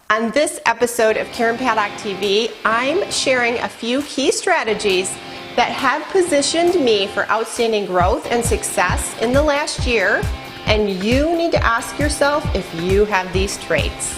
On this episode of Karen Paddock TV, I'm sharing a few key strategies that have positioned me for outstanding growth and success in the last year, and you need to ask yourself if you have these traits.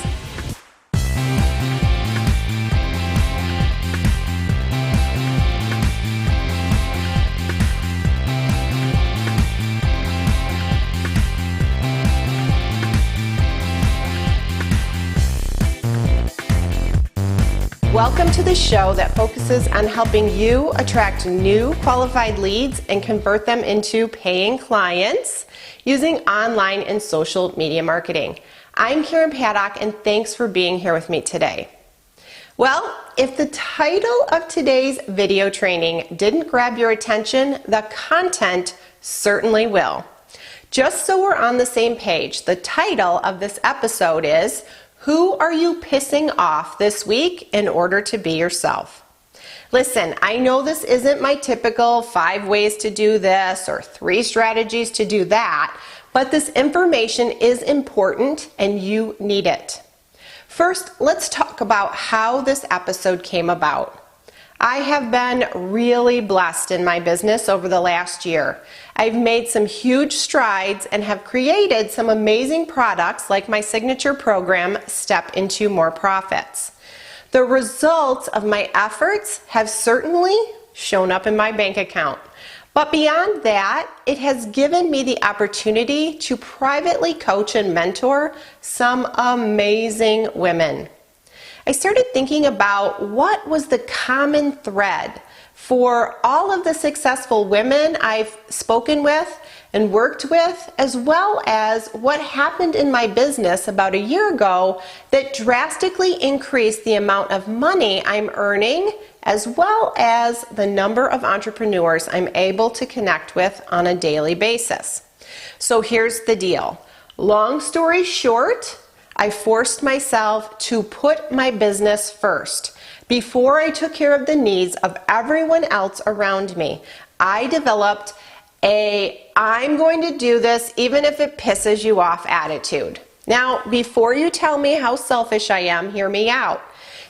Welcome to the show that focuses on helping you attract new qualified leads and convert them into paying clients using online and social media marketing. I'm Karen Paddock, and thanks for being here with me today. Well, if the title of today's video training didn't grab your attention, the content certainly will. Just so we're on the same page, the title of this episode is "Who are you pissing off this week in order to be yourself?" Listen, I know this isn't my typical 5 ways to do this or 3 strategies to do that, but this information is important and you need it. First, let's talk about how this episode came about. I have been really blessed in my business over the last year. I've made some huge strides and have created some amazing products like my signature program, Step Into More Profits. The results of my efforts have certainly shown up in my bank account. But beyond that, it has given me the opportunity to privately coach and mentor some amazing women. I started thinking about what was the common thread for all of the successful women I've spoken with and worked with, as well as what happened in my business about a year ago that drastically increased the amount of money I'm earning, as well as the number of entrepreneurs I'm able to connect with on a daily basis. So here's the deal. Long story short, I forced myself to put my business first. Before I took care of the needs of everyone else around me, I developed I'm going to do this even if it pisses you off attitude. Now, before you tell me how selfish I am, hear me out.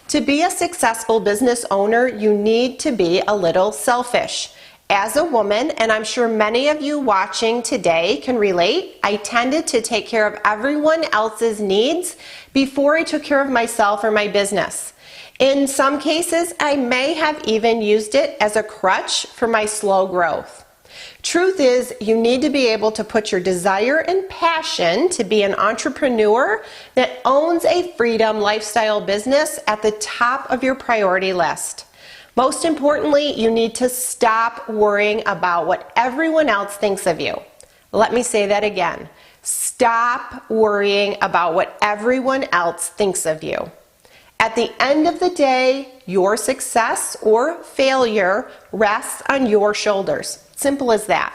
To be a successful business owner, you need to be a little selfish. As a woman, and I'm sure many of you watching today can relate, I tended to take care of everyone else's needs before I took care of myself or my business. In some cases, I may have even used it as a crutch for my slow growth. Truth is, you need to be able to put your desire and passion to be an entrepreneur that owns a freedom lifestyle business at the top of your priority list. Most importantly, you need to stop worrying about what everyone else thinks of you. Let me say that again. Stop worrying about what everyone else thinks of you. At the end of the day, your success or failure rests on your shoulders. Simple as that.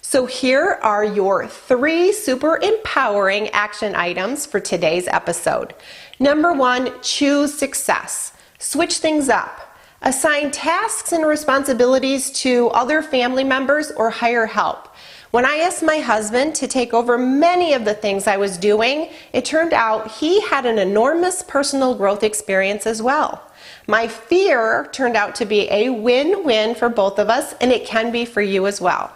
So here are your 3 super empowering action items for today's episode. Number 1, choose success. Switch things up. Assign tasks and responsibilities to other family members or hire help. When I asked my husband to take over many of the things I was doing, it turned out he had an enormous personal growth experience as well. My fear turned out to be a win-win for both of us, and it can be for you as well.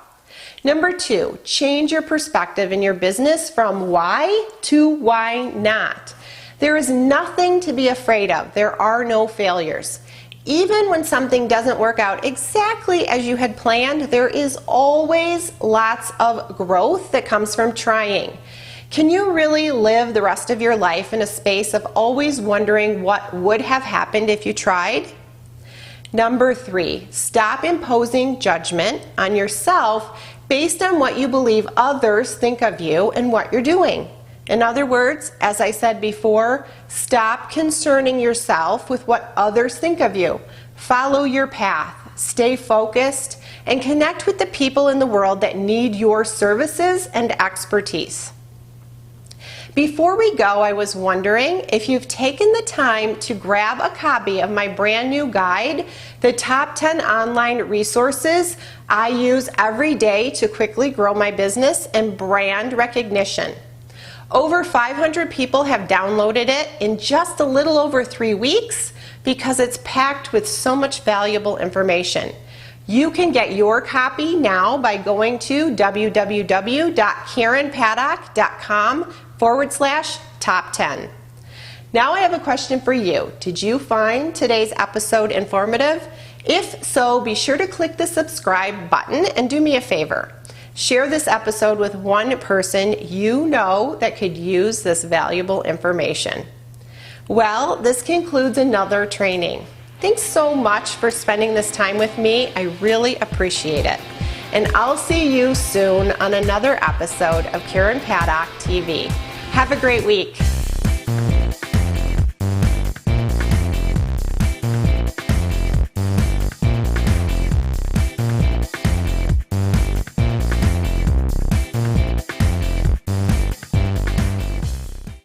Number 2, change your perspective in your business from why to why not. There is nothing to be afraid of. There are no failures. Even when something doesn't work out exactly as you had planned, there is always lots of growth that comes from trying. Can you really live the rest of your life in a space of always wondering what would have happened if you tried? Number 3, stop imposing judgment on yourself based on what you believe others think of you and what you're doing. In other words, as I said before, stop concerning yourself with what others think of you. Follow your path, stay focused, and connect with the people in the world that need your services and expertise. Before we go, I was wondering if you've taken the time to grab a copy of my brand new guide, The Top 10 Online Resources I Use Every Day to Quickly Grow My Business and Brand Recognition. Over 500 people have downloaded it in just a little over 3 weeks because it's packed with so much valuable information. You can get your copy now by going to www.karenpaddock.com/top 10. Now I have a question for you. Did you find today's episode informative? If so, be sure to click the subscribe button and do me a favor. Share this episode with one person you know that could use this valuable information. Well, this concludes another training. Thanks so much for spending this time with me. I really appreciate it. And I'll see you soon on another episode of Karen Paddock TV. Have a great week.